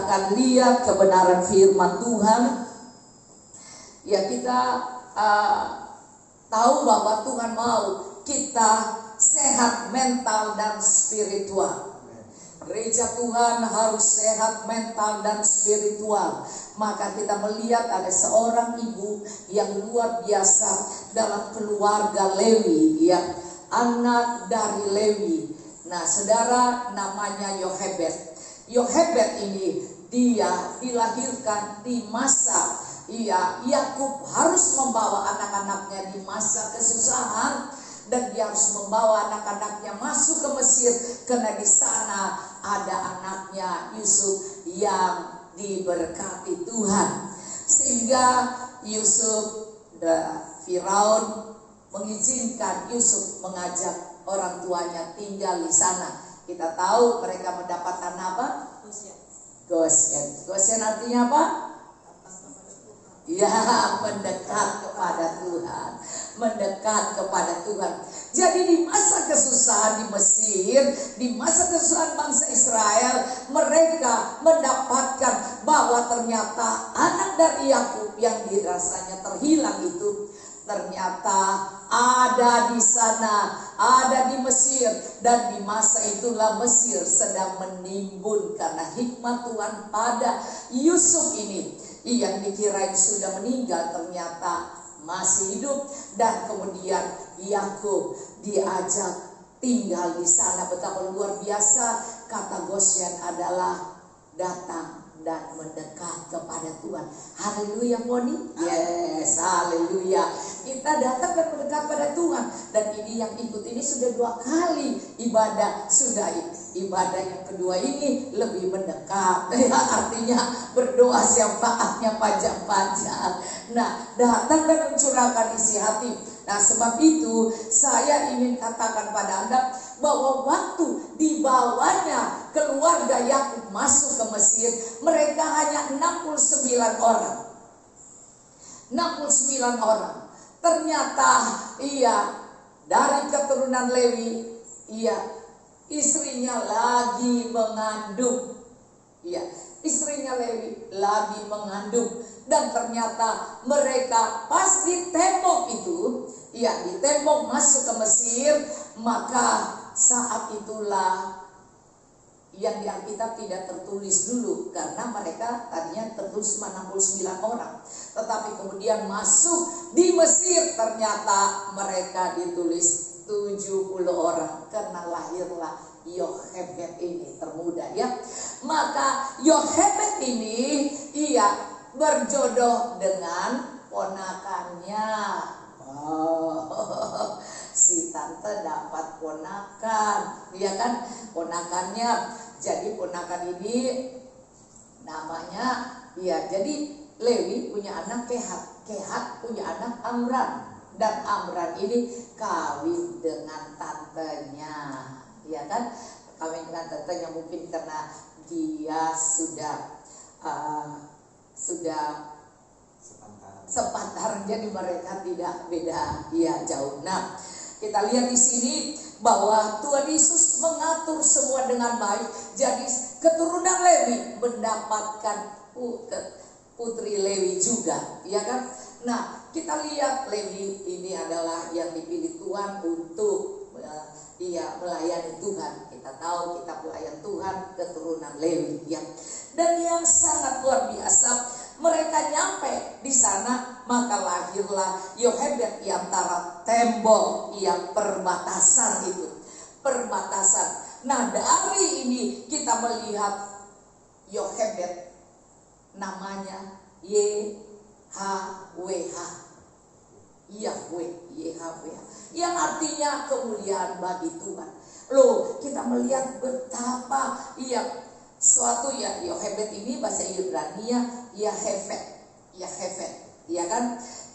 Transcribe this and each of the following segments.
akan lihat kebenaran firman Tuhan. Ya, kita tahu bahwa Tuhan mau kita sehat mental dan spiritual. Gereja Tuhan harus sehat mental dan spiritual. Maka kita melihat ada seorang ibu yang luar biasa dalam keluarga Lewi, ya, anak dari Lewi. Nah, saudara, namanya Yohebed. Yohebed ini dia dilahirkan di masa Yakub harus membawa anak-anaknya di masa kesusahan, dan dia harus membawa anak-anaknya masuk ke Mesir karena di sana ada anaknya Yusuf yang diberkati Tuhan. Sehingga Firaun mengizinkan Yusuf mengajak orang tuanya tinggal di sana. Kita tahu mereka mendapatkan apa? Goshen. Goshen artinya apa? Ya, mendekat kepada Tuhan. Mendekat kepada Tuhan. Jadi di masa kesusahan di Mesir, di masa kesusahan bangsa Israel, mereka mendapatkan bahwa ternyata anak dari Yakub yang dirasanya terhilang itu ternyata ada di sana, ada di Mesir. Dan di masa itulah Mesir sedang menimbun karena hikmat Tuhan pada Yusuf ini, yang dikirain sudah meninggal ternyata masih hidup. Dan kemudian Yakub diajak tinggal di sana. Betapa luar biasa kata Goshen adalah datang dan mendekat kepada Tuhan. Haleluya, Moni. Yes, haleluya. Kita datang dan mendekat pada Tuhan. Dan ini yang ikut ini sudah 2 kali ibadah. Sudah ibadah yang kedua ini lebih mendekat. Artinya berdoa syafaatnya panjang-panjang. Nah, datang dan mencurahkan isi hati. Nah, sebab itu saya ingin katakan pada Anda bahwa waktu dibawanya keluarga Yakub masuk ke Mesir, mereka hanya 69 orang. 69 orang. Ternyata dari keturunan Lewi, istrinya lagi mengandung. Istrinya Lewi lagi mengandung. Dan ternyata mereka pas ditembok itu, ditembok masuk ke Mesir. Maka saat itulah yang di Alkitab tidak tertulis dulu, karena mereka tadinya tertulis 69 orang. Tetapi kemudian masuk di Mesir, ternyata mereka ditulis 70 orang. Karena lahirlah Yohebed ini termuda, ya. Maka Yohebed ini berjodoh dengan ponakannya. Si tante dapat ponakan, kan? Ponakannya. Jadi ponakan ini namanya, jadi Lewi punya anak Kehat. Kehat punya anak Amram. Dan Amram ini kawin dengan tantenya, kan? Kawin dengan tantenya mungkin karena dia sudah sepantaran, jadi mereka tidak beda, jauh. Nah, kita lihat di sini bahwa Tuhan Yesus mengatur semua dengan baik. Jadi keturunan Lewi mendapatkan putri Lewi juga, kan? Nah, kita lihat Lewi ini adalah yang dipilih Tuhan untuk melayani Tuhan. Kita tahu kita pelayan Tuhan keturunan Lewi, Dan yang sangat luar biasa, mereka nyampe di sana, maka lahirlah Yohebed di antara tembok yang perbatasan itu. Perbatasan. Nah, dari ini kita melihat Yohebed namanya YHWH. Yahweh, YHWH. Yang artinya kemuliaan bagi Tuhan. Loh, kita melihat betapa suatu Yohebed ini bahasa Ibrani Yahefet, kan?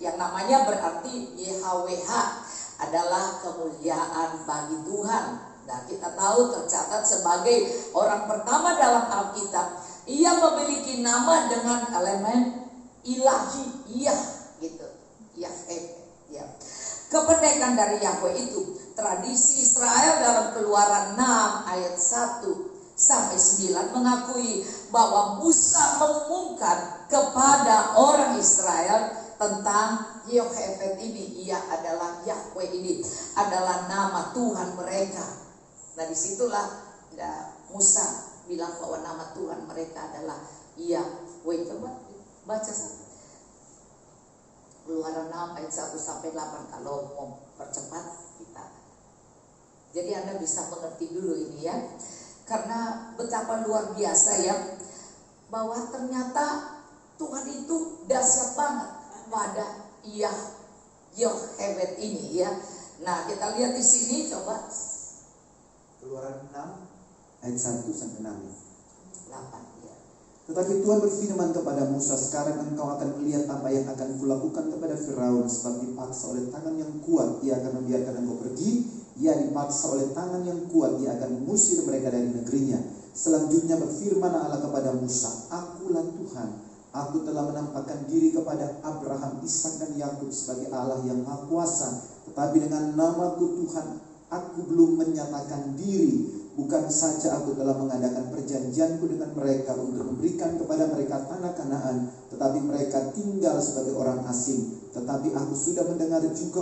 Yang namanya berarti YHWH adalah kemuliaan bagi Tuhan. Nah, kita tahu tercatat sebagai orang pertama dalam Alkitab. Ia memiliki nama dengan elemen ilahi, gitu. Yahweh, Kependekan dari Yahweh itu tradisi Israel dalam Keluaran 6 ayat 1 sampai 9 mengakui bahwa Musa mengumumkan kepada orang Israel tentang Yochebed ini. Ia adalah Yahweh, ini adalah nama Tuhan mereka. Nah disitulah Musa bilang bahwa nama Tuhan mereka adalah Yahweh. Coba baca Keluaran 6 ayat 1 sampai 8 kalau mau percepat kita. Jadi Anda bisa mengerti dulu ini ya. Karena betapa luar biasa ya, bahwa ternyata Tuhan itu dahsyat banget pada Yochebed ini ya. Nah kita lihat di sini, coba Keluaran 6 ayat 1 sampai 6. 8 ya. Tetapi Tuhan berfirman kepada Musa, sekarang engkau akan melihat apa yang akan kulakukan kepada Firaun. Sebab dipaksa oleh tangan yang kuat, ia akan membiarkan engkau pergi. Ia dipaksa oleh tangan yang kuat, ia akan mengusir mereka dari negerinya. Selanjutnya berfirman Allah kepada Musa, akulah Tuhan. Aku telah menampakkan diri kepada Abraham, Ishak dan Yakub sebagai Allah yang Maha Kuasa. Tetapi dengan namaku Tuhan, aku belum menyatakan diri. Bukan saja aku telah mengadakan perjanjianku dengan mereka untuk memberikan kepada mereka tanah Kanaan, tetapi mereka tinggal sebagai orang asing. Tetapi aku sudah mendengar juga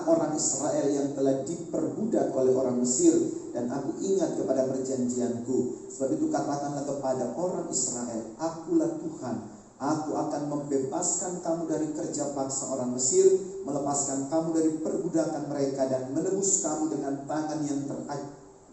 orang Israel yang telah diperbudak oleh orang Mesir, dan aku ingat kepada perjanjianku. Sebab itu katakanlah kepada orang Israel, akulah Tuhan. Aku akan membebaskan kamu dari kerja paksa orang Mesir, melepaskan kamu dari perbudakan mereka, dan menebus kamu dengan tangan yang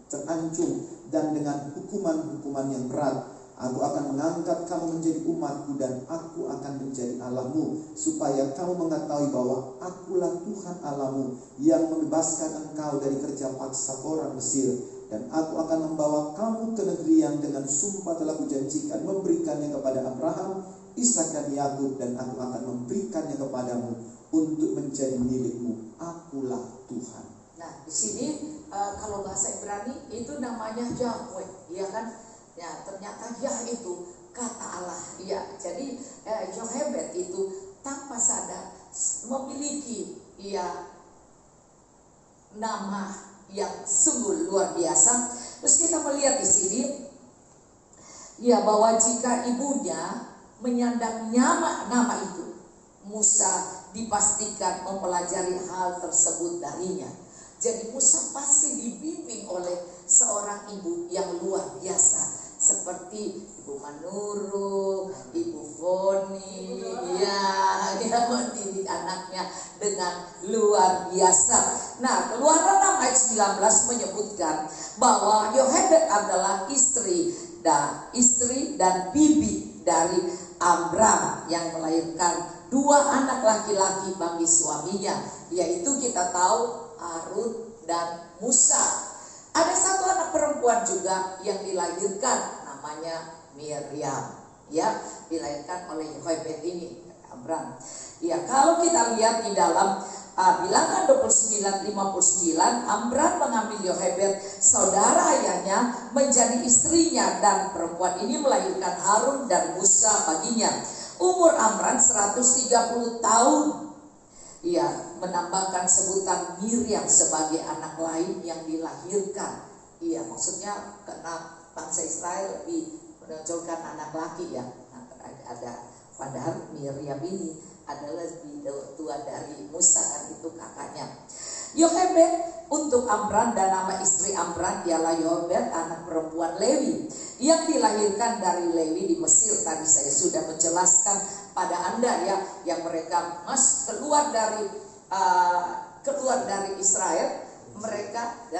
terancung dan dengan hukuman-hukuman yang berat. Aku akan mengangkat kamu menjadi umatku, dan aku akan menjadi Allahmu, supaya kamu mengetahui bahwa akulah Tuhan Allahmu yang membebaskan engkau dari kerja paksa orang Mesir. Dan aku akan membawa kamu ke negeri yang dengan sumpah telah kujanjikan memberikannya kepada Abraham, Ishak dan Yakub, dan aku akan memberikannya kepadamu untuk menjadi milikmu. Akulah Tuhan. Nah di sini kalau bahasa Ibrani itu namanya Yahweh, ya kan? Ya ternyata Yah itu kata Allah. Ya jadi Yochebed itu tanpa sadar memiliki nama yang sungguh luar biasa. Terus kita melihat di sini ya bahwa jika ibunya menyandang nama itu, Musa dipastikan mempelajari hal tersebut darinya. Jadi Musa pasti dibimbing oleh seorang ibu yang luar biasa, seperti Ibu Manurung, Ibu Foni, dia mendidik anaknya dengan luar biasa. Nah, Keluaran 6 ayat 19 menyebutkan bahwa Yochebed adalah istri dan bibi dari Amram yang melahirkan 2 anak laki-laki bagi suaminya, yaitu kita tahu Harun dan Musa. Ada 1 anak perempuan juga yang dilahirkan, namanya Miriam, ya, dilahirkan oleh Yochebed ini, Amram. Ya, kalau kita lihat di dalam Bilangan 29:59, Amram mengambil Yochebed, saudara ayahnya, menjadi istrinya, dan perempuan ini melahirkan Harun dan Musa baginya. Umur Amram 130 tahun. Ia menambahkan sebutan Miriam sebagai anak lain yang dilahirkan. Iya, maksudnya karena bangsa Israel lebih menonjolkan anak laki ya. Nah, padahal Miriam ini adalah lebih tua dari Musa, kan itu kakaknya. Yochebed untuk Amram, dan nama istri Amram ialah Yochebed, anak perempuan Lewi, yang dilahirkan dari Lewi di Mesir. Tadi saya sudah menjelaskan pada Anda ya, yang mereka keluar dari Israel, mereka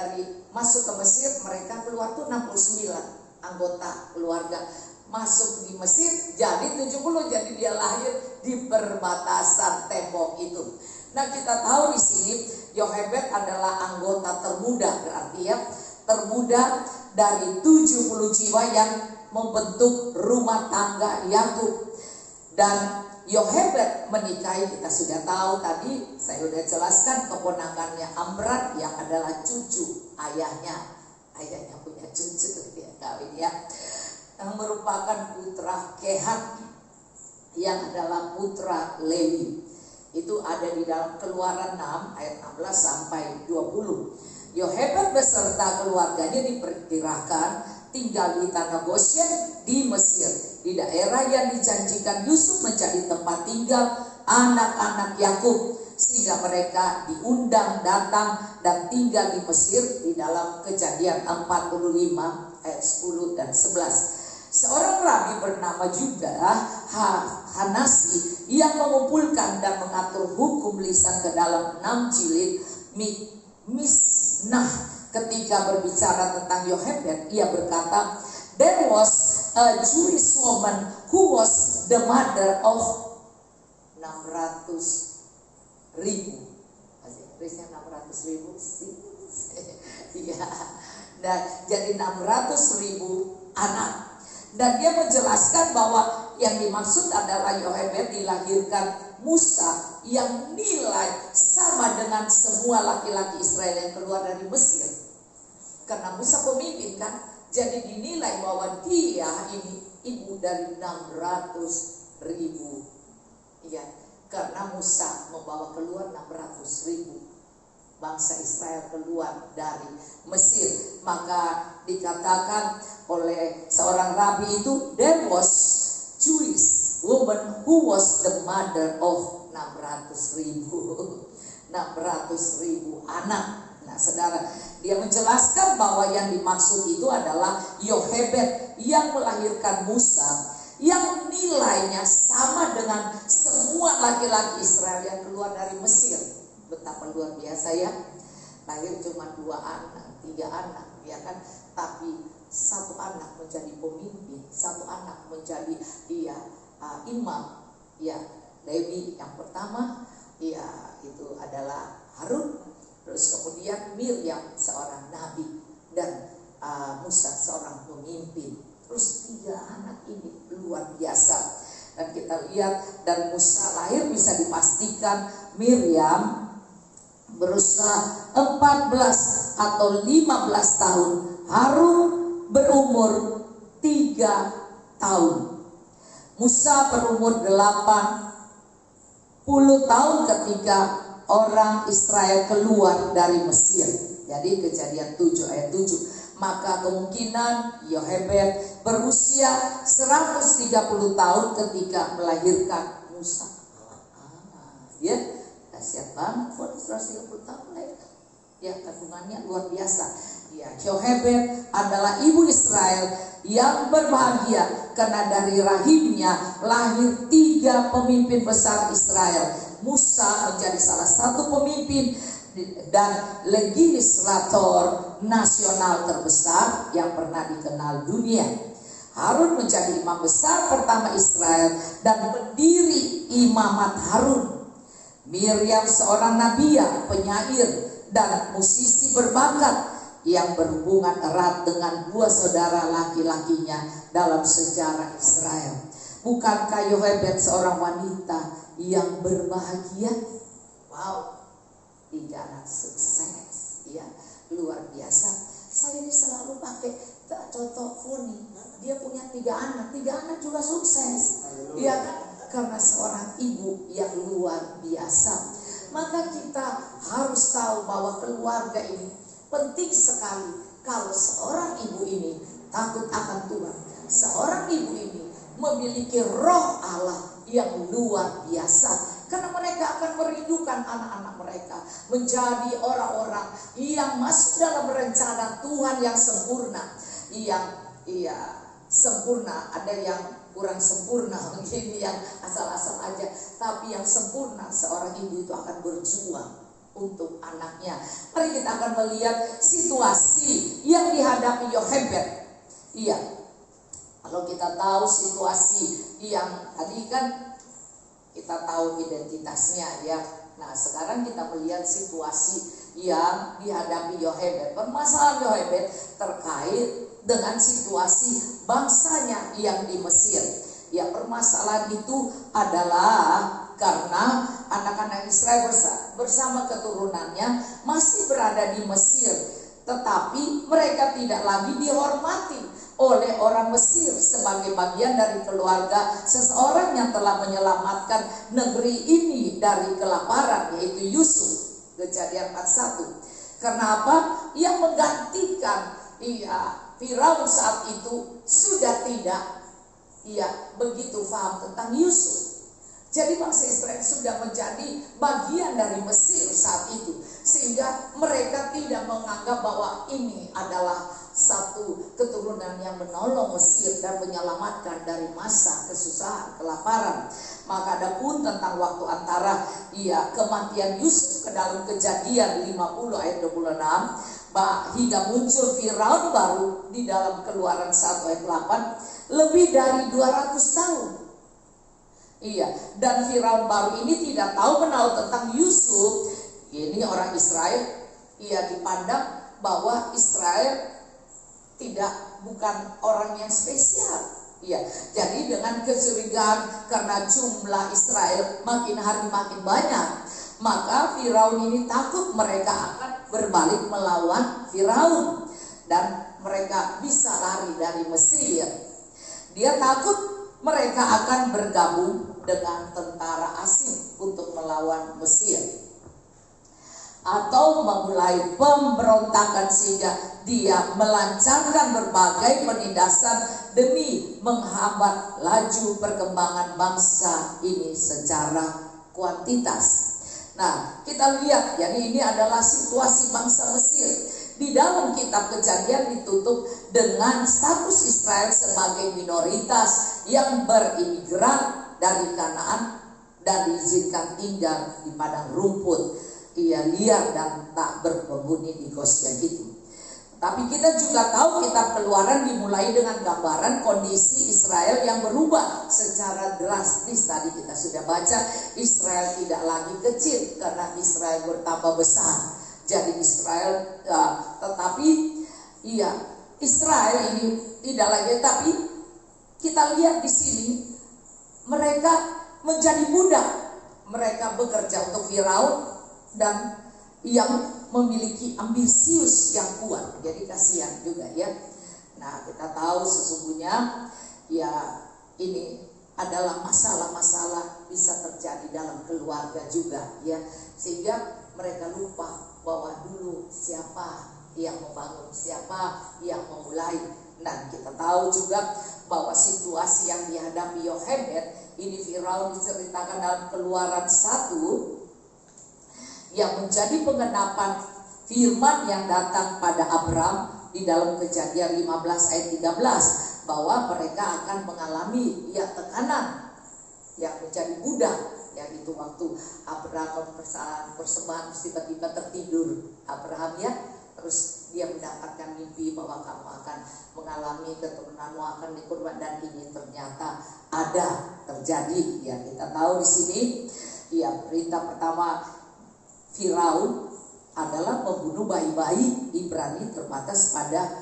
masuk ke Mesir, mereka keluar tuh 69 anggota keluarga masuk di Mesir, jadi 70, jadi dia lahir di perbatasan tembok itu. Nah, kita tahu di sini Yochebed adalah anggota termuda, berarti ya termuda dari 70 jiwa yang membentuk rumah tangga Yakub. Dan Yochebed menikahi, kita sudah tahu tadi, saya sudah jelaskan, keponakannya Amram yang adalah cucu ayahnya punya cucu, dia kawin ya, yang merupakan putra Kehat yang adalah putra Lewi. Itu ada di dalam Keluaran 6 ayat 16 sampai 20. Yohebed beserta keluarganya diperkirakan tinggal di tanah Goshen di Mesir, di daerah yang dijanjikan Yusuf menjadi tempat tinggal anak-anak Yakub, sehingga mereka diundang datang dan tinggal di Mesir di dalam Kejadian 45 ayat 10 dan 11. Seorang rabi bernama juga Hanasi yang mengumpulkan dan mengatur hukum lisan ke dalam 6 jilid Misnah. Ketika berbicara tentang Yohebed, ia berkata, there was a Jewish woman who was the mother of 600.000. Inggrisnya 600.000 sih. Ya. Dan jadi 600.000 anak. Dan dia menjelaskan bahwa yang dimaksud adalah Yohebed dilahirkan Musa yang nilai sama dengan semua laki-laki Israel yang keluar dari Mesir. Karena Musa pemimpin kan, jadi dinilai bahwa dia ini ibu dari 600.000. Ya, karena Musa membawa keluar 600.000 bangsa Israel keluar dari Mesir. Maka dikatakan oleh seorang rabi itu, there was Jewish woman who was the mother of 600.000 anak. Nah saudara, dia menjelaskan bahwa yang dimaksud itu adalah Yohebed yang melahirkan Musa, yang nilainya sama dengan semua laki-laki Israel yang keluar dari Mesir. Betapa luar biasa ya. Lahir cuma 2 anak, 3 anak, ya kan? Tapi 1 anak menjadi pemimpin, 1 anak menjadi imam. Ya, Lewi yang pertama, ya itu adalah Harun. Terus kemudian Miriam seorang nabi dan Musa seorang pemimpin. Terus 3 anak ini luar biasa. Dan kita lihat dan Musa lahir bisa dipastikan Miriam berusia 14 atau 15 tahun. Harun berumur 3 tahun. Musa berumur 80 tahun ketika orang Israel keluar dari Mesir. Jadi Kejadian 7 ayat 7. Maka kemungkinan Yohebed berusia 130 tahun ketika melahirkan Musa. Ya, dahsyat banget 130 tahun melahirkan. Ya, kandungannya luar biasa. Ya, Yohebed adalah ibu Israel yang berbahagia karena dari rahimnya lahir 3 pemimpin besar Israel. Musa menjadi salah satu pemimpin dan legislator nasional terbesar yang pernah dikenal dunia. Harun menjadi imam besar pertama Israel dan pendiri imamat Harun. Miriam seorang nabiya, penyair dan musisi berbakat yang berhubungan erat dengan 2 saudara laki-lakinya dalam sejarah Israel. Bukankah Yohebed seorang wanita yang berbahagia? Wow, 3 anak sukses, ya luar biasa. Saya ini selalu pakai contoh Funi, dia punya 3 anak, 3 anak juga sukses, ya kan? Karena seorang ibu yang luar biasa. Maka kita harus tahu bahwa keluarga ini penting sekali. Kalau seorang ibu ini takut akan Tuhan, seorang ibu ini memiliki roh Allah yang luar biasa. Karena mereka akan merindukan anak-anak mereka menjadi orang-orang yang masuk dalam rencana Tuhan yang sempurna. Yang sempurna, ada yang kurang sempurna, mungkin yang asal-asal aja. Tapi yang sempurna, seorang ibu itu akan berjuang untuk anaknya. Mari kita akan melihat situasi yang dihadapi Yohebed. Iya, kalau kita tahu situasi yang tadi kan kita tahu identitasnya ya. Nah sekarang kita melihat situasi yang dihadapi Yohebed. Permasalahan Yohebed terkait dengan situasi bangsanya yang di Mesir. Ya, permasalahan itu adalah karena anak-anak Israel bersama keturunannya masih berada di Mesir, tetapi mereka tidak lagi dihormati oleh orang Mesir sebagai bagian dari keluarga seseorang yang telah menyelamatkan negeri ini dari kelaparan, yaitu Yusuf. Kejadian 41. Karena apa? Yang menggantikan Firaun saat itu sudah tidak begitu paham tentang Yusuf. Jadi bangsa Israel sudah menjadi bagian dari Mesir saat itu, sehingga mereka tidak menganggap bahwa ini adalah satu keturunan yang menolong Mesir dan menyelamatkan dari masa kesusahan, kelaparan. Maka adapun tentang waktu antara kematian Yusuf ke dalam Kejadian 50 ayat 26 hingga muncul Firaun baru di dalam Keluaran 1 ayat 8 lebih dari 200 tahun. Dan Firaun baru ini tidak tahu menahu tentang Yusuf. Ini orang Israel, dipandang bahwa Israel bukan orang yang spesial. Jadi dengan kecurigaan karena jumlah Israel makin hari makin banyak, maka Firaun ini takut mereka akan berbalik melawan Firaun dan mereka bisa lari dari Mesir. Dia takut mereka akan bergabung dengan tentara asing untuk melawan Mesir, atau memulai pemberontakan sehingga dia melancarkan berbagai penindasan demi menghambat laju perkembangan bangsa ini secara kuantitas. Nah, kita lihat, ini adalah situasi bangsa Mesir. Di dalam kitab Kejadian ditutup dengan status Israel sebagai minoritas yang berimigran dari Kanaan dan diizinkan tinggal di padang rumput. Ia liar dan tak berpenghuni di Goshen itu. Tapi kita juga tahu kitab Keluaran dimulai dengan gambaran kondisi Israel yang berubah secara drastis. Tadi kita sudah baca, Israel tidak lagi kecil karena Israel bertambah besar. Jadi Israel, tetapi Israel ini tidak lagi. Tapi kita lihat di sini mereka menjadi budak. Mereka bekerja untuk Firaun dan yang memiliki ambisius yang kuat. Jadi kasihan juga ya. Nah, kita tahu sesungguhnya ini adalah masalah-masalah bisa terjadi dalam keluarga juga ya. Sehingga mereka lupa bahwa dulu siapa yang membangun, siapa yang memulai. Nah, kita tahu juga bahwa situasi yang dihadapi Yochebed ini Firaun diceritakan dalam Keluaran 1 yang menjadi pengenapan firman yang datang pada Abraham di dalam Kejadian 15 ayat 13 bahwa mereka akan mengalami tekanan yang menjadi budak. Itu waktu Abraham persembahan tiba-tiba tertidur Abraham terus dia mendapatkan mimpi bahwa kamu akan mengalami keturunanmu akan dikurban, dan ini ternyata ada terjadi. Kita tahu di sini perintah pertama Firaun adalah membunuh bayi-bayi Ibrani terbatas pada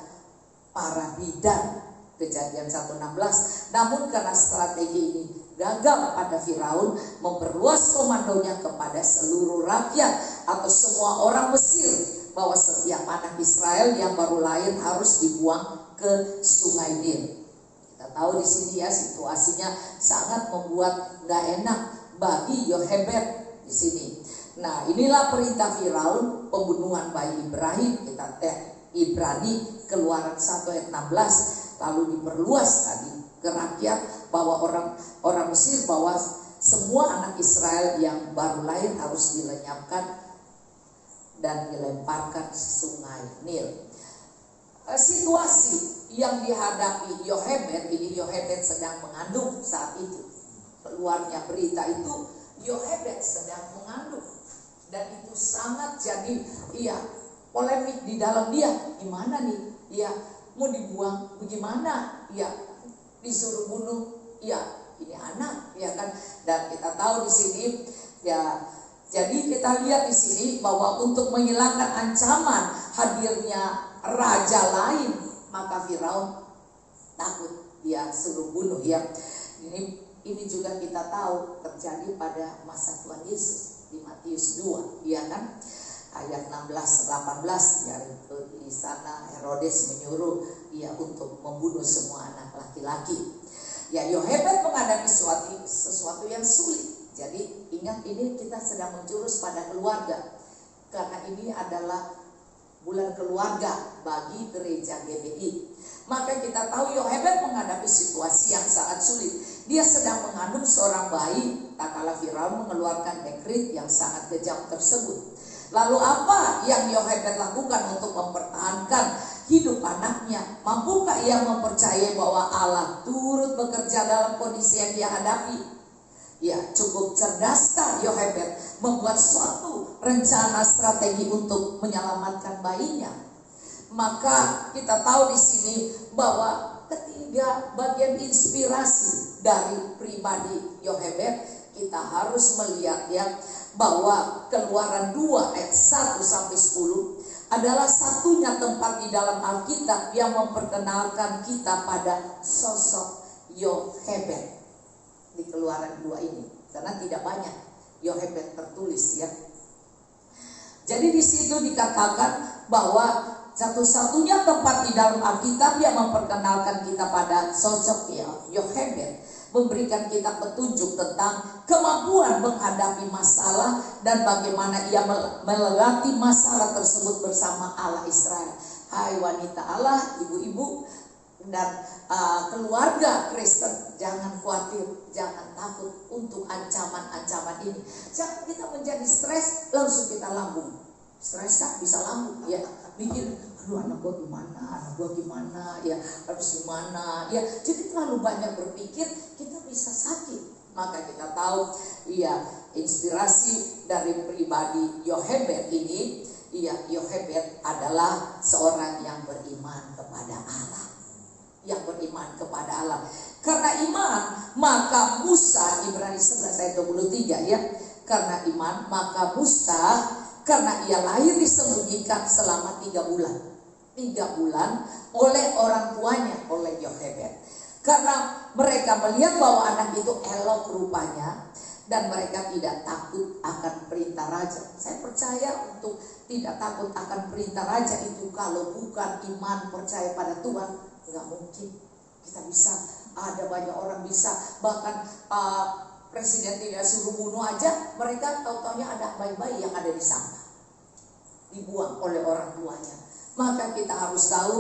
para bidan. Kejadian 1:16. Namun karena strategi ini gagal pada Firaun memperluas komandonya kepada seluruh rakyat atau semua orang Mesir bahwa setiap anak Israel yang baru lahir harus dibuang ke Sungai Nil. Kita tahu di sini situasinya sangat membuat gak enak bagi Yochebed di sini. Nah, inilah perintah Firaun pembunuhan bayi Ibrani Keluaran 1 ayat 16. Lalu diperluas tadi ke rakyat bahwa orang Mesir bahwa semua anak Israel yang baru lahir harus dilenyapkan dan dilemparkan ke Sungai Nil. Situasi yang dihadapi Yochebed ini, Yochebed sedang mengandung saat itu. Keluarnya berita itu Yochebed sedang mengandung, dan itu sangat jadi polemik di dalam dia. Gimana nih? Mau dibuang bagaimana? Disuruh bunuh. Ini anak, kan? Dan kita tahu di sini jadi kita lihat di sini bahwa untuk menghilangkan ancaman hadirnya raja lain, maka Firaun takut, dia suruh bunuh. Ini juga kita tahu terjadi pada masa Tuhan Yesus di Matius 2, kan? Ayat 16-18 di sana Herodes menyuruh dia untuk membunuh semua anak laki-laki. Yochebed menghadapi sesuatu yang sulit. Jadi ingat, ini kita sedang menjurus pada keluarga, karena ini adalah bulan keluarga bagi gereja GBI. Maka kita tahu Yohebed menghadapi situasi yang sangat sulit. Dia sedang mengandung seorang bayi, tak kala Firaun mengeluarkan dekret yang sangat kejam tersebut. Lalu apa yang Yohebed lakukan untuk mempertahankan hidup anaknya? Mampukah ia mempercayai bahwa Allah turut bekerja dalam kondisi yang dia hadapi? Ya, cukup cerdaskah Yohebed membuat suatu rencana strategi untuk menyelamatkan bayinya? Maka kita tahu di sini bahwa ketiga bagian inspirasi dari pribadi Yohebed, kita harus melihat ya bahwa Keluaran 2 ayat 1 sampai 10 adalah satunya tempat di dalam Alkitab yang memperkenalkan kita pada sosok Yohebed di Keluaran 2 ini, karena tidak banyak Yohebed tertulis ya. Jadi di situ dikatakan bahwa satu-satunya tempat di dalam Alkitab yang memperkenalkan kita pada sosok Yohebed, memberikan kita petunjuk tentang kemampuan menghadapi masalah dan bagaimana ia melewati masalah tersebut bersama Allah Israel. Hai wanita Allah, ibu-ibu dan keluarga Kristen, jangan khawatir, jangan takut untuk ancaman-ancaman ini. Jangan kita menjadi stres langsung kita lambung. Stres kan bisa lambung ya, mikir aduh anak gue gimana ya, harus gimana ya. Jadi terlalu banyak berpikir, kita bisa sakit. Maka kita tahu ya, inspirasi dari pribadi Yohebed ini, ya Yohebed adalah seorang yang beriman kepada Allah. Yang beriman kepada Allah. Karena iman maka Musa, Ibrani 11 ayat 23 ya. Karena iman maka Musa, karena ia lahir disembunyikan selama 3 bulan. 3 bulan oleh orang tuanya, oleh Yohebed. Karena mereka melihat bahwa anak itu elok rupanya dan mereka tidak takut akan perintah raja. Saya percaya untuk tidak takut akan perintah raja itu kalau bukan iman percaya pada Tuhan, nggak mungkin kita bisa. Ada banyak orang bisa, bahkan presiden tidak suruh bunuh aja, mereka tahu-taunya ada bayi-bayi yang ada di sana, dibuang oleh orang tuanya. Maka kita harus tahu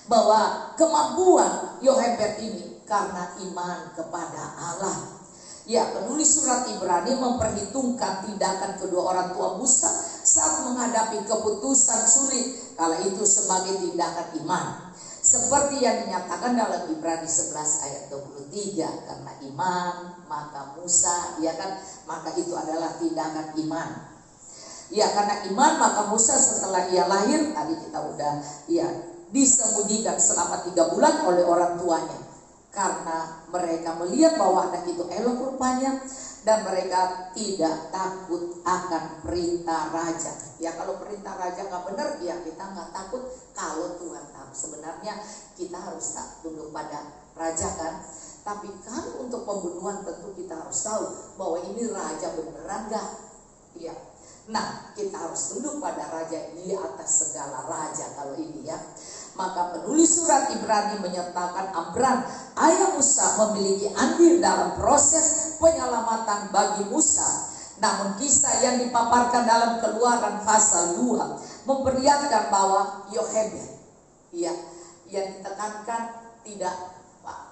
bahwa kemampuan Yohebed ini karena iman kepada Allah. Ya, penulis surat Ibrani memperhitungkan tindakan kedua orang tua Musa saat menghadapi keputusan sulit, kala itu sebagai tindakan iman. Seperti yang dinyatakan dalam Ibrani 11 ayat 23, karena iman maka Musa, ya kan, maka itu adalah tindakan iman. Ya, karena iman maka Musa setelah ia lahir, tadi kita udah ya, disembunyikan selama 3 bulan oleh orang tuanya. Karena mereka melihat bahwa anak itu elok rupanya dan mereka tidak takut akan perintah raja. Ya, kalau perintah raja nggak benar, ya kita nggak takut. Kalau Tuhan tahu, sebenarnya kita harus tak tunduk pada raja kan. Tapi kalau untuk pembunuhan tentu kita harus tahu bahwa ini raja beneran nggak? Ya. Nah, kita harus tunduk pada raja di atas segala raja kalau ini ya. Maka penulis surat Ibrani menyatakan Amram, ayah Musa, memiliki andil dalam proses penyelamatan bagi Musa. Namun kisah yang dipaparkan dalam Keluaran pasal 2 memperlihatkan bahwa Yohebed, ya, yang ditekankan tidak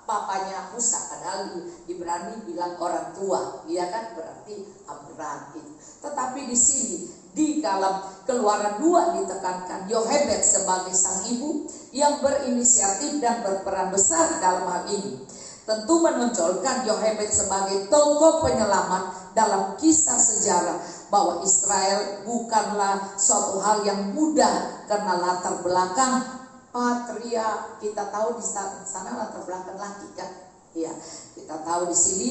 papanya Musa, padahal Ibrani bilang orang tua, ya kan, berarti Amram itu. Tetapi di sini di dalam Keluaran 2 ditekankan Yohebed sebagai sang ibu yang berinisiatif dan berperan besar dalam hal ini. Tentu menonjolkan Yohebed sebagai tokoh penyelamat dalam kisah sejarah bahwa Israel bukanlah suatu hal yang mudah karena latar belakang patria. Kita tahu di sana latar belakang laki kan. Ya, kita tahu di sini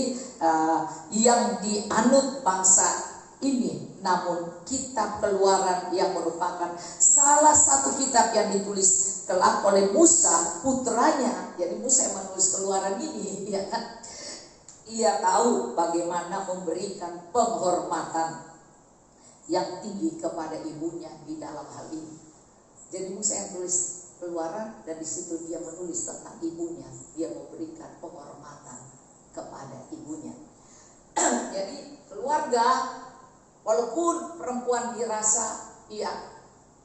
yang dianut bangsa ini, namun kitab Keluaran yang merupakan salah satu kitab yang ditulis kelak oleh Musa putranya. Jadi Musa yang menulis Keluaran ini, ya kan? Ia tahu bagaimana memberikan penghormatan yang tinggi kepada ibunya di dalam hal ini. Jadi Musa yang tulis Keluaran dan di situ dia menulis tentang ibunya, dia memberikan penghormatan kepada ibunya. Jadi keluarga, walaupun perempuan dirasa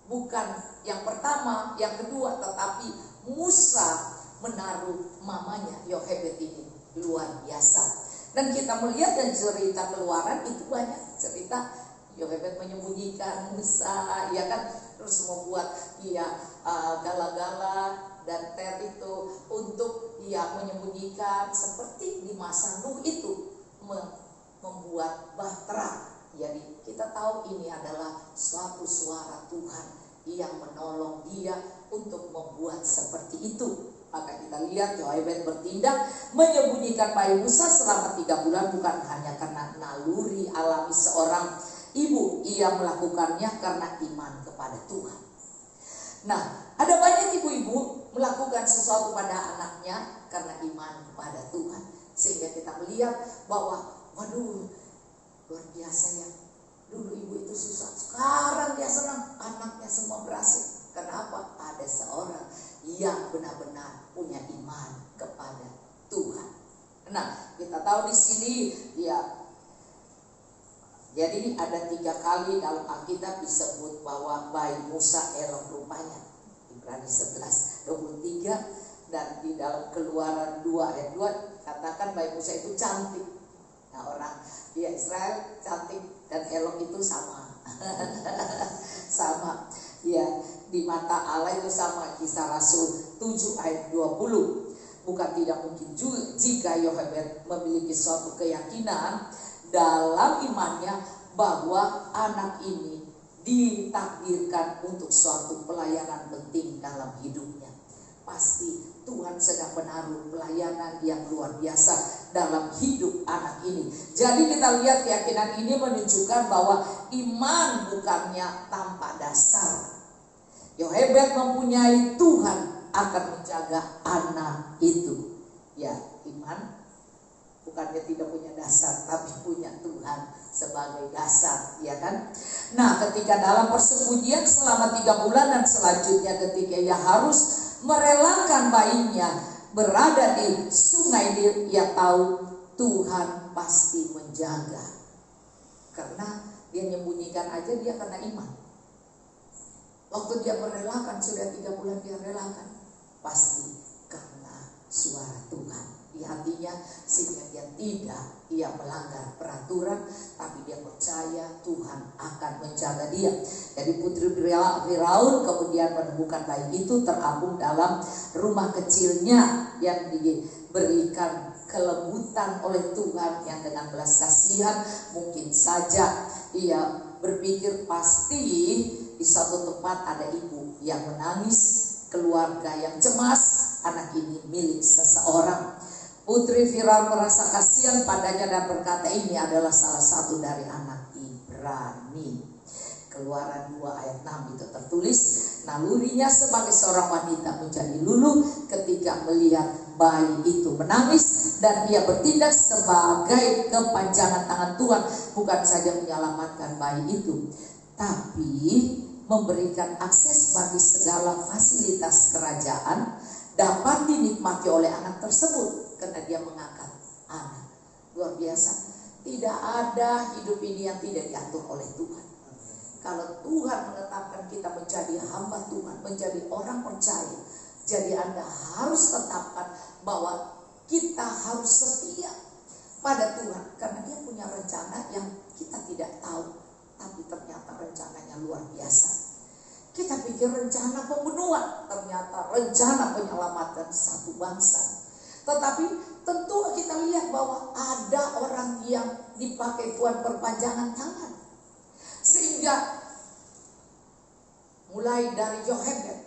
Bukan yang pertama, yang kedua, tetapi Musa menaruh mamanya Yochebed ini luar biasa. Dan kita melihat dan cerita Keluaran itu banyak cerita Yochebed menyembunyikan Musa, ya kan, terus membuat gala-gala dan ter itu untuk menyembunyikan, seperti di masa Nuh itu membuat bahtera. Jadi kita tahu ini adalah suatu suara Tuhan yang menolong dia untuk membuat seperti itu. Maka kita lihat Yochebed bertindak menyembunyikan bayi Musa selama 3 bulan, bukan hanya karena naluri alami seorang ibu. Ia melakukannya karena iman kepada Tuhan. Nah, ada banyak ibu-ibu melakukan sesuatu pada anaknya karena iman kepada Tuhan. Sehingga kita melihat bahwa waduh, luar biasa ya. Dulu ibu itu susah, sekarang dia senang, anaknya semua berhasil. Kenapa? Ada seorang yang benar-benar punya iman kepada Tuhan. Nah, kita tahu di sini ya. Jadi ada 3 kali dalam Alkitab disebut bahwa bayi Musa elok rupanya. Ibrani 11:23, dan di dalam Keluaran 2 ayat 2 katakan bayi Musa itu cantik. Nah, orang Israel cantik dan elok itu sama. Sama. Ya, di mata Allah itu sama. Kisah Rasul 7 ayat 20. Bukan tidak mungkin juga jika Yochebed memiliki suatu keyakinan dalam imannya bahwa anak ini ditakdirkan untuk suatu pelayanan penting dalam hidupnya. Pasti Tuhan sedang menaruh pelayanan yang luar biasa dalam hidup anak ini. Jadi kita lihat keyakinan ini menunjukkan bahwa iman bukannya tanpa dasar. Yochebed mempunyai Tuhan akan menjaga anak itu. Ya, iman bukannya tidak punya dasar, tapi punya Tuhan sebagai dasar, ya kan? Nah, ketika dalam persembunyian selama 3 bulan dan selanjutnya ketika ia harus merelakan bayinya berada di sungai Nil, ia tahu Tuhan pasti menjaga. Karena dia menyembunyikan aja dia karena iman. Waktu dia merelakan, sudah 3 bulan dia relakan, pasti karena suara Tuhan di hatinya, sehingga dia melanggar peraturan, tapi dia percaya Tuhan akan menjaga dia. Jadi putri Firaun kemudian menemukan bayi itu terapung dalam rumah kecilnya yang diberikan kelembutan oleh Tuhan yang dengan belas kasihan. Mungkin saja ia berpikir pasti di suatu tempat ada ibu yang menangis, keluarga yang cemas, anak ini milik seseorang. Putri Firaun merasa kasihan padanya dan berkata, ini adalah salah satu dari anak Ibrani. Keluaran 2 ayat 6 itu tertulis, nalurinya sebagai seorang wanita menjadi luluh ketika melihat bayi itu menangis, dan ia bertindak sebagai kepanjangan tangan Tuhan, bukan saja menyelamatkan bayi itu, tapi memberikan akses bagi segala fasilitas kerajaan dapat dinikmati oleh anak tersebut karena dia mengangkat anak. Luar biasa. Tidak ada hidup ini yang tidak diatur oleh Tuhan. Kalau Tuhan menetapkan kita menjadi hamba Tuhan, menjadi orang percaya, jadi Anda harus tetapkan bahwa kita harus setia pada Tuhan, karena dia punya rencana yang kita tidak tahu, tapi ternyata rencananya luar biasa. Kita pikir rencana pembunuhan, ternyata rencana penyelamatan satu bangsa. Tetapi tentu kita lihat bahwa ada orang yang dipakai Tuhan perpanjangan tangan. Sehingga mulai dari Yochebed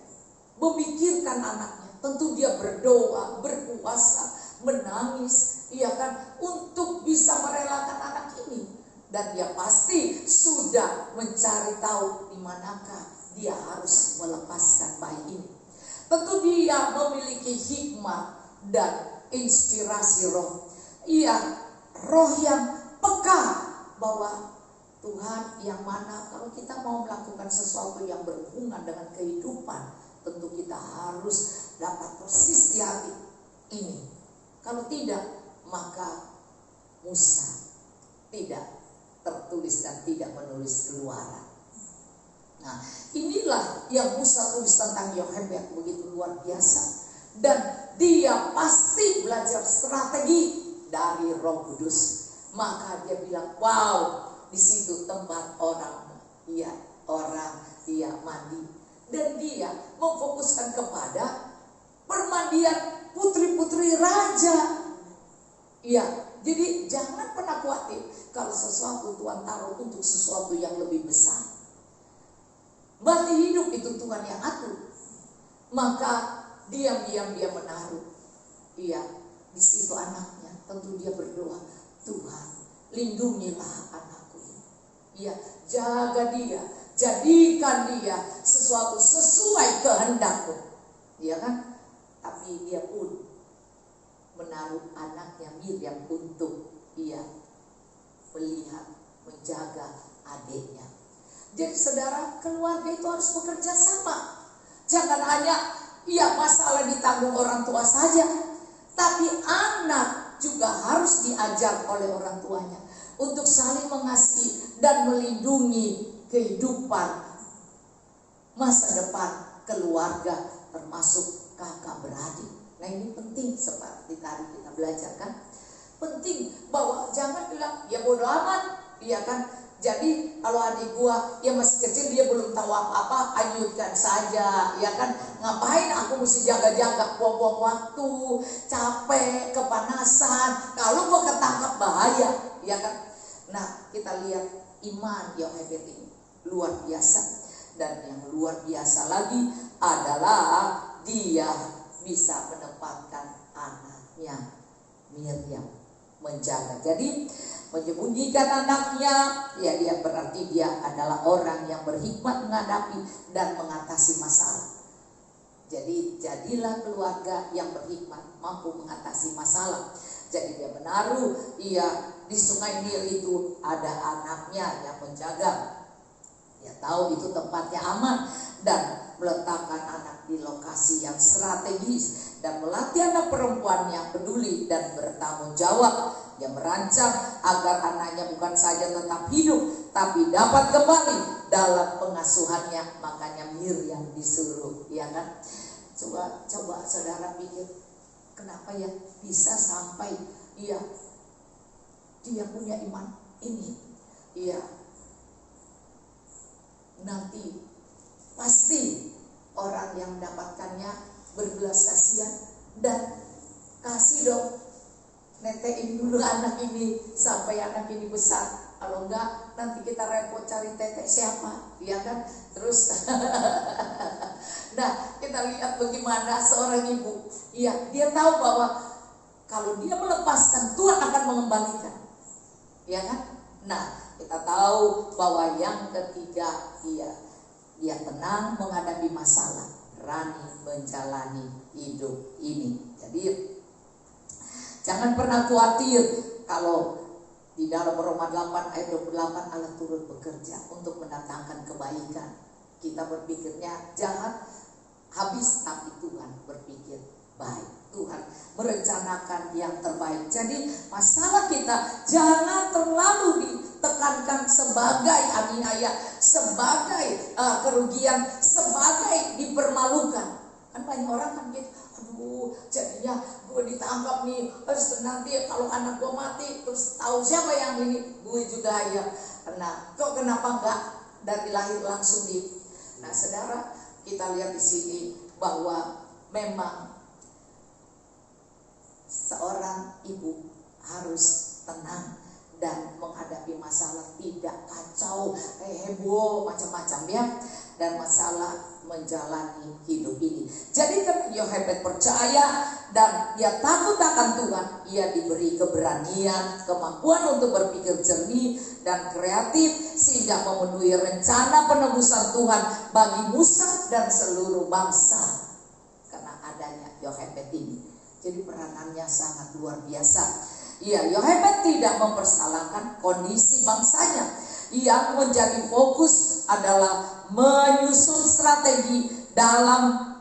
memikirkan anaknya. Tentu dia berdoa, berpuasa, menangis, iya kan, untuk bisa merelakan anak ini. Dan dia pasti sudah mencari tahu di manakah dia harus melepaskan bayi ini. Tentu dia memiliki hikmah dan inspirasi roh. Ia roh yang peka bahwa Tuhan yang mana kalau kita mau melakukan sesuatu yang berhubungan dengan kehidupan, tentu kita harus dapat persis di hati ini. Kalau tidak, maka Musa tidak tertulis dan tidak menulis Keluaran. Nah, inilah yang Musa tulis tentang Yohebed, begitu luar biasa. Dan dia pasti belajar strategi dari Roh Kudus. Maka dia bilang, wow, di situ tempat orang dia mandi. Dan dia memfokuskan kepada permandian putri-putri raja. Iya, jadi jangan pernah khawatir kalau sesuatu Tuhan taruh untuk sesuatu yang lebih besar. Berarti hidup itu Tuhan yang atur. Maka diam-diam dia menaruh. Iya, di situ anaknya. Tentu dia berdoa, Tuhan, lindungilah anakku ini. Iya, jaga dia, jadikan dia sesuatu sesuai kehendakmu. Iya kan? Tapi dia pun menaruh anaknya Miriam untuk melihat, menjaga adiknya. Jadi saudara, keluarga itu harus bekerja sama. Jangan hanya masalah ditanggung orang tua saja, tapi anak juga harus diajar oleh orang tuanya untuk saling mengasihi dan melindungi kehidupan masa depan keluarga, termasuk kakak beradik. Nah, ini penting, seperti tadi kita belajar kan. Penting bahwa jangan bilang ya bodo amat, iya kan. Jadi kalau adik gua masih kecil, dia belum tahu apa-apa, anyutkan saja, ya kan. Ngapain aku mesti jaga-jaga, buang-buang waktu, capek, kepanasan. Kalau gua ketangkap bahaya, ya kan. Nah, kita lihat iman Yohebed ini luar biasa. Dan yang luar biasa lagi adalah dia bisa menempatkan anaknya Miriam menjaga. Jadi menyembunyikan anaknya, dia berarti dia adalah orang yang berhikmat menghadapi dan mengatasi masalah. Jadi jadilah keluarga yang berhikmat, mampu mengatasi masalah. Jadi dia menaruh, di Sungai Nil itu ada anaknya yang menjaga. Dia tahu itu tempatnya aman dan meletakkan anak di lokasi yang strategis dan melatih anak perempuan yang peduli dan bertanggung jawab. Dia merancang agar anaknya bukan saja tetap hidup, tapi dapat kembali dalam pengasuhannya. Makanya Miriam disuruh, ya kan? Coba saudara pikir, kenapa bisa sampai dia punya iman ini? Nanti pasti orang yang mendapatkannya berbelas kasihan dan kasih dong, netein dulu anak ini sampai anak ini besar. Kalau enggak, nanti kita repot cari tetek siapa, ya kan? Terus nah, kita lihat bagaimana seorang ibu, dia tahu bahwa kalau dia melepaskan, Tuhan akan mengembalikan, ya kan? Nah, kita tahu bahwa yang ketiga, dia tenang menghadapi masalah, berani menjalani hidup ini. Jadi jangan pernah khawatir kalau di dalam Roma 8 ayat 28 Allah turut bekerja untuk mendatangkan kebaikan. Kita berpikirnya jahat habis, tapi Tuhan berpikir baik. Tuhan merencanakan yang terbaik. Jadi masalah kita jangan terlalu ditekankan sebagai aniaya, sebagai kerugian, sebagai dipermalukan. Kan banyak orang kan gitu, aduh jadinya gue ditangkap nih, terus nanti kalau anak gue mati terus tahu siapa yang ini, gue juga ya. Nah, kok kenapa enggak dari lahir langsung di. Nah, saudara, kita lihat di sini bahwa memang seorang ibu harus tenang dan menghadapi masalah, tidak kacau, heboh, macam-macam ya. Dan masalah menjalani hidup ini. Jadi karena Yohebed percaya dan dia takut akan Tuhan, ia diberi keberanian, kemampuan untuk berpikir jernih dan kreatif sehingga memenuhi rencana penebusan Tuhan bagi Musa dan seluruh bangsa. Karena adanya Yohebed ini. Jadi peranannya sangat luar biasa. Yohebed tidak mempersalahkan kondisi bangsanya. Yang menjadi fokus adalah menyusun strategi dalam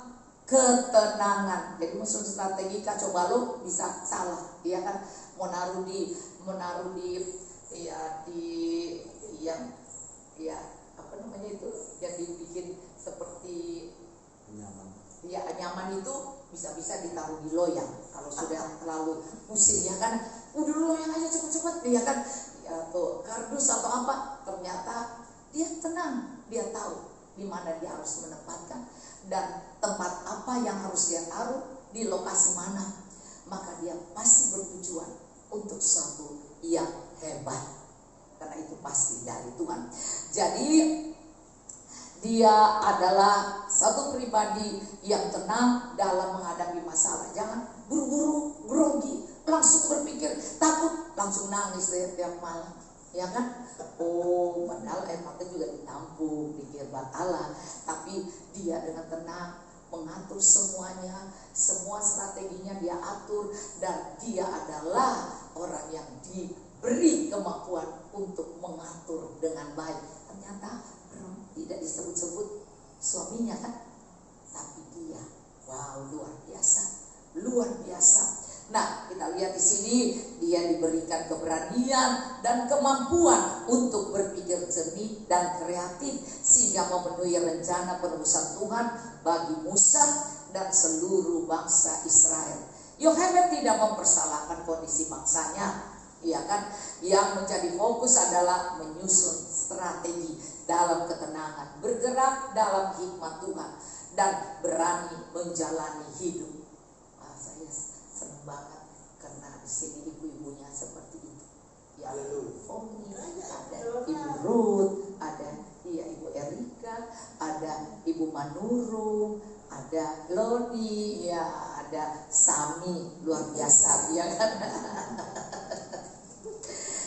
ketenangan. Jadi menyusun strategi kacau balau bisa salah, ya kan? Menaruh di namanya itu yang dibikin seperti Nyaman. ya nyaman itu bisa-bisa ditaruh di loyang kalau sudah terlalu pusing ya kan, udah loyang aja cepet-cepet dia kan ya, tuh kardus atau apa, ternyata dia tenang, dia tahu di mana dia harus menempatkan dan tempat apa yang harus dia taruh di lokasi mana, maka dia pasti bertujuan untuk sesuatu yang hebat karena itu pasti dari Tuhan. Jadi dia adalah satu pribadi yang tenang dalam menghadapi masalah. Jangan buru-buru, grogi, langsung berpikir, takut, langsung nangis tiap malam. Ya kan? Oh, padahal air mata juga ditampung, pikir Allah. Tapi dia dengan tenang mengatur semuanya, semua strateginya dia atur. Dan dia adalah orang yang diberi kemampuan untuk mengatur dengan baik. Ternyata tidak disebut-sebut suaminya kan, tapi dia, wow, luar biasa. Nah, kita lihat di sini dia diberikan keberanian dan kemampuan untuk berpikir jernih dan kreatif sehingga memenuhi rencana penebusan Tuhan bagi Musa dan seluruh bangsa Israel. Yochebed tidak mempersalahkan kondisi bangsanya, ya kan? Yang menjadi fokus adalah menyusun strategi dalam ketenangan, bergerak dalam hikmat Tuhan dan berani menjalani hidup. Saya senang banget karena di sini ibu-ibunya seperti itu. Ya, Foni, ada Ibu Ruth, ada Ibu Erika, ada Ibu Manurung, ada Loni, ya ada Sami, luar biasa, ya kan?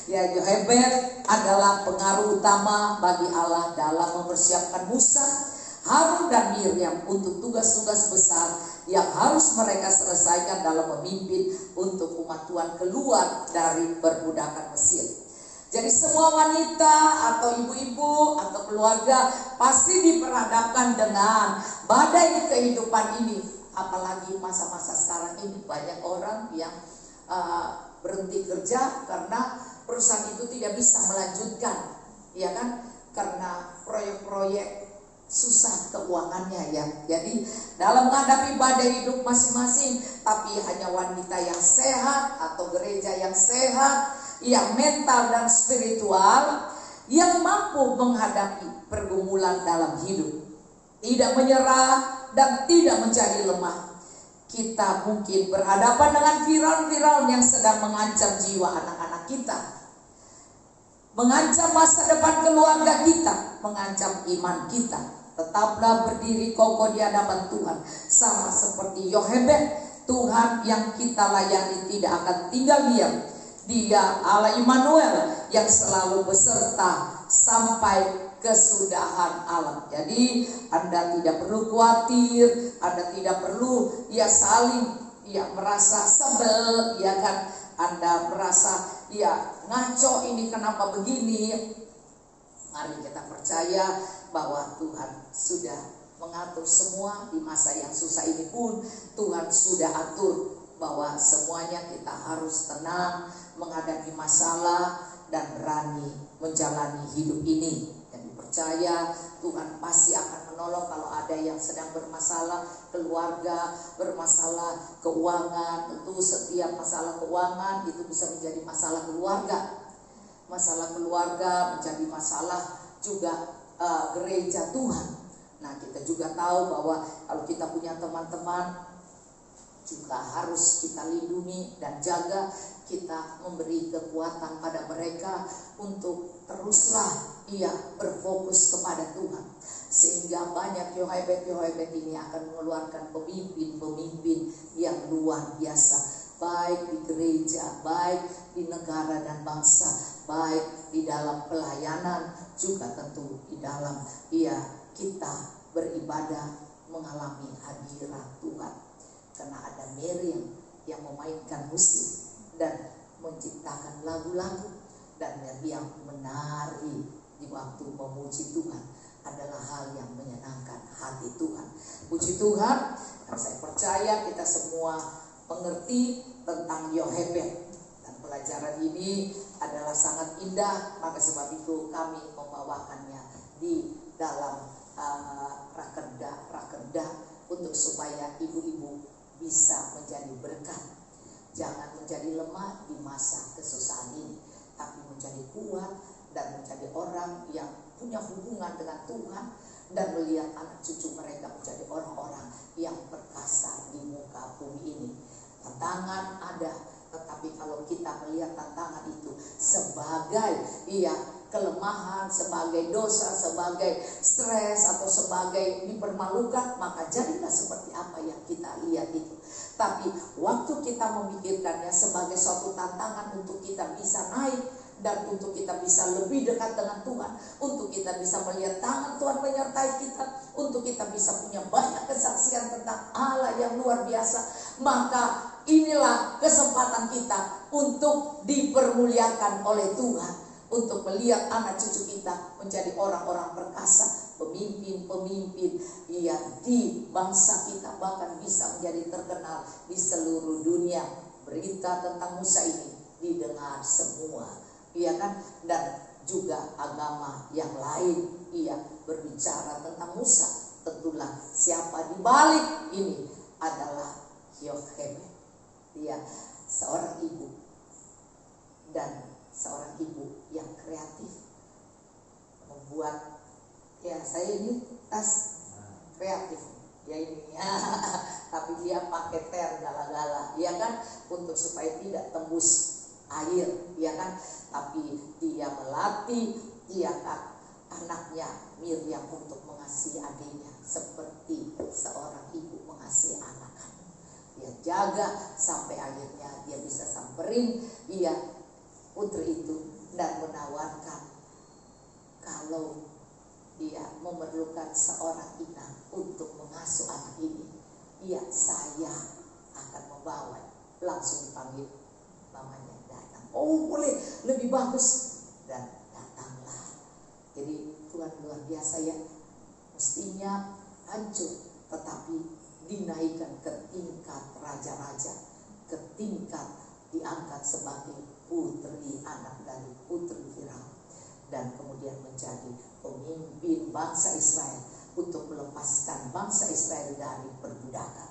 Ya, Yochebed adalah pengaruh utama bagi Allah dalam mempersiapkan Musa, Harun dan Miriam untuk tugas-tugas besar yang harus mereka selesaikan dalam memimpin untuk umat Tuhan keluar dari perbudakan Mesir. Jadi semua wanita atau ibu-ibu atau keluarga pasti diperhadapkan dengan badai kehidupan ini. Apalagi masa-masa sekarang ini banyak orang yang berhenti kerja karena perusahaan itu tidak bisa melanjutkan, ya kan? Karena proyek-proyek susah keuangannya ya. Jadi dalam menghadapi badai hidup masing-masing, tapi hanya wanita yang sehat atau gereja yang sehat, yang mental dan spiritual, yang mampu menghadapi pergumulan dalam hidup, tidak menyerah dan tidak menjadi lemah. Kita mungkin berhadapan dengan Firaun yang sedang mengancam jiwa anak-anak kita, mengancam masa depan keluarga kita, mengancam iman kita. Tetaplah berdiri kokoh di hadapan Tuhan, sama seperti Yochebed. Tuhan yang kita layani tidak akan tinggal diam. Dia Allah Immanuel yang selalu beserta sampai kesudahan alam. Jadi Anda tidak perlu khawatir, Anda tidak perlu saling merasa sebel, ya kan? Anda merasa ngaco, ini kenapa begini? Mari kita percaya bahwa Tuhan sudah mengatur semua. Di masa yang susah ini pun Tuhan sudah atur bahwa semuanya kita harus tenang menghadapi masalah dan berani menjalani hidup ini. Percaya Tuhan pasti akan menolong kalau ada yang sedang bermasalah keluarga, bermasalah keuangan. Tentu setiap masalah keuangan itu bisa menjadi masalah keluarga. Masalah keluarga menjadi masalah juga gereja Tuhan. Nah, kita juga tahu bahwa kalau kita punya teman-teman juga harus kita lindungi dan jaga. Kita memberi kekuatan pada mereka untuk teruslah berfokus kepada Tuhan, sehingga banyak Yochebed ini akan mengeluarkan pemimpin yang luar biasa, baik di gereja, baik di negara dan bangsa, baik di dalam pelayanan, juga tentu di dalam kita beribadah mengalami hadirat Tuhan. Karena ada Miriam yang memainkan musik dan menciptakan lagu-lagu, dan Miriam menari di waktu memuji Tuhan adalah hal yang menyenangkan hati Tuhan. Puji Tuhan, dan saya percaya kita semua mengerti tentang Yochebed, dan pelajaran ini adalah sangat indah. Maka sebab itu kami membawakannya di dalam rakerda untuk supaya ibu-ibu bisa menjadi berkat. Jangan menjadi lemah di masa kesusahan ini, tapi menjadi kuat dan menjadi orang yang punya hubungan dengan Tuhan, dan melihat anak cucu mereka menjadi orang-orang yang perkasa di muka bumi ini. Tantangan ada, tetapi kalau kita melihat tantangan itu sebagai kelemahan, sebagai dosa, sebagai stres, atau sebagai dipermalukan, maka jadilah seperti apa yang kita lihat itu. Tapi waktu kita memikirkannya sebagai suatu tantangan untuk kita bisa naik, dan untuk kita bisa lebih dekat dengan Tuhan, untuk kita bisa melihat tangan Tuhan menyertai kita, untuk kita bisa punya banyak kesaksian tentang Allah yang luar biasa, maka inilah kesempatan kita untuk dipermuliakan oleh Tuhan, untuk melihat anak cucu kita menjadi orang-orang perkasa, pemimpin-pemimpin di bangsa kita, bahkan bisa menjadi terkenal di seluruh dunia. Berita tentang Musa ini didengar semua, kan? Dan juga agama yang lain berbicara tentang Musa. Tentulah siapa di balik ini adalah Yochebed. Dia seorang ibu, dan seorang ibu yang kreatif, membuat saya ini tas kreatif ini tapi dia pakai ter gala-gala, kan, untuk supaya tidak tembus air, kan, tapi dia melatih anaknya Miriam untuk mengasihi adiknya seperti seorang ibu mengasihi anak-anak. Dia jaga sampai akhirnya dia bisa samperin putri itu dan menawarkan kalau dia memerlukan seorang inang untuk mengasuh anak ini, saya akan membawa. Langsung dipanggil mamanya, datang. Oh boleh, lebih bagus, dan datanglah. Jadi Tuhan luar biasa ya. Mestinya hancur, tetapi dinaikkan ke tingkat raja-raja, ke tingkat diangkat sebagai putri, anak dari putri Firaun, dan kemudian menjadi pemimpin bangsa Israel untuk melepaskan bangsa Israel dari perbudakan.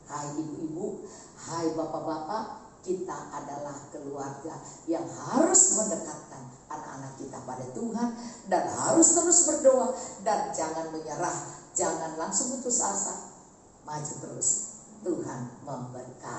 Hai ibu-ibu, hai bapak-bapak, kita adalah keluarga yang harus mendekatkan anak-anak kita pada Tuhan, dan harus terus berdoa, dan jangan menyerah, jangan langsung putus asa, maju terus. Tuhan memberkati.